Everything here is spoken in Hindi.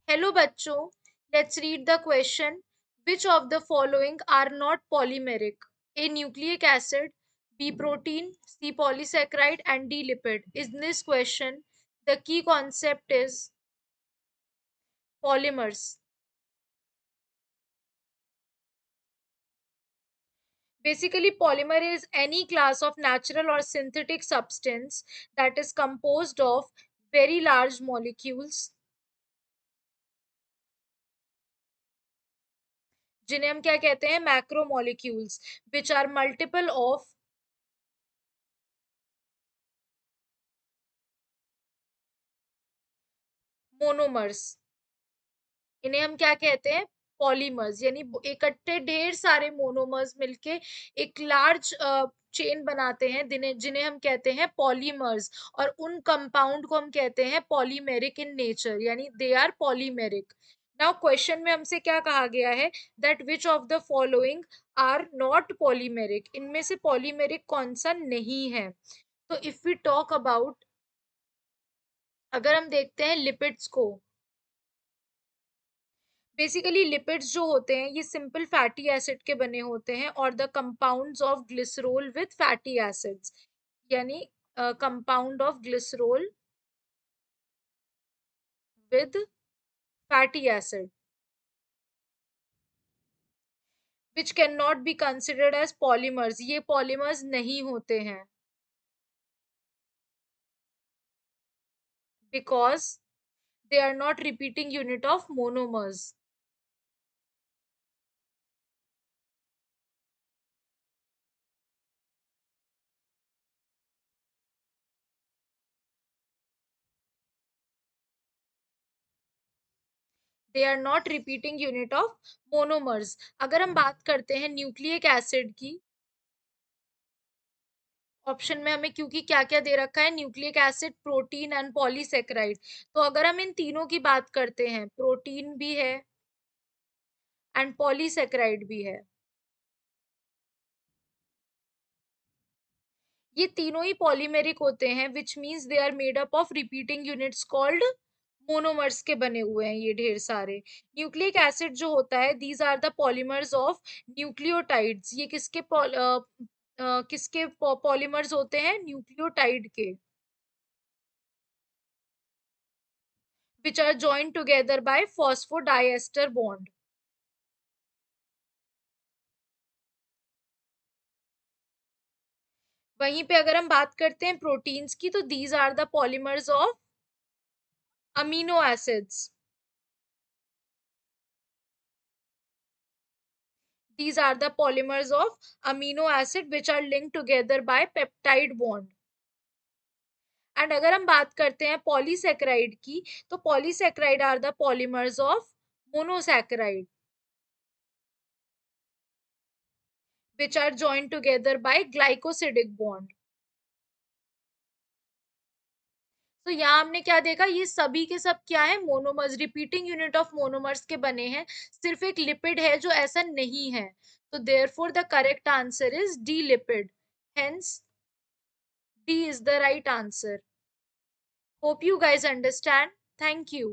हेलो बच्चों, let's read the question. Which of the following are not polymeric? A nucleic acid, B protein, C polysaccharide and D lipid. In this question, the key concept is polymers. Basically, polymer is any class of natural or synthetic substance that is composed of very large molecules, जिन्हें हम क्या कहते हैं, macromolecules, which are multiple of monomers. इन्हें हम क्या कहते हैं, पॉलीमर्स. यानी इकट्ठे ढेर सारे मोनोमर्स मिलके एक लार्ज चेन बनाते हैं, जिन्हें जिन्हें हम कहते हैं पॉलीमर्स. और उन कंपाउंड को हम कहते हैं पॉलीमेरिक इन नेचर, यानी they are polymeric. Now question में हमसे क्या कहा गया है, that which of the following are not polymeric. इनमें से पॉलीमेरिक कौन सा नहीं है. तो इफ वी टॉक अबाउट, अगर हम देखते हैं लिपिड्स को, बेसिकली लिपिड्स जो होते हैं ये सिंपल फैटी एसिड के बने होते हैं, और the compounds of glycerol with fatty acids. यानी compound of glycerol with fatty acid which can not be considered as polymers. ये पॉलीमर्स नहीं होते हैं, because they are not repeating unit of monomers. They are not repeating unit of monomers. अगर हम बात करते हैं न्यूक्लिक एसिड की, ऑप्शन में हमें क्योंकि क्या क्या दे रखा है, nucleic acid, protein and polysaccharide. तो अगर हम इन तीनों की बात करते हैं, प्रोटीन भी है एंड पॉलीसेकेराइड भी है, ये तीनों ही पॉलीमेरिक होते हैं, which means they are made up of repeating units called monomers के बने हुए हैं ये ढेर सारे. न्यूक्लिक एसिड जो होता है, these are the polymers of nucleotides. ये किसके पॉलीमर्स होते हैं, न्यूक्लियोटाइड के, which are joined together by phosphodiester bond. वहीं पे अगर हम बात करते हैं प्रोटीन्स की, तो these are the polymers of amino acids. These are the polymers of amino acid which are linked together by peptide bond. And अगर हम बात करते हैं पॉलीसेकेराइड की, तो polysaccharide are the polymers of monosaccharide which are joined together by glycosidic bond. तो यहाँ हमने क्या देखा, ये सभी के सब क्या है, monomers, repeating unit of monomers के बने हैं. सिर्फ एक लिपिड है जो ऐसा नहीं है. तो therefore the correct answer is D lipid. Hence D is the right answer. Hope you guys understand. Thank you.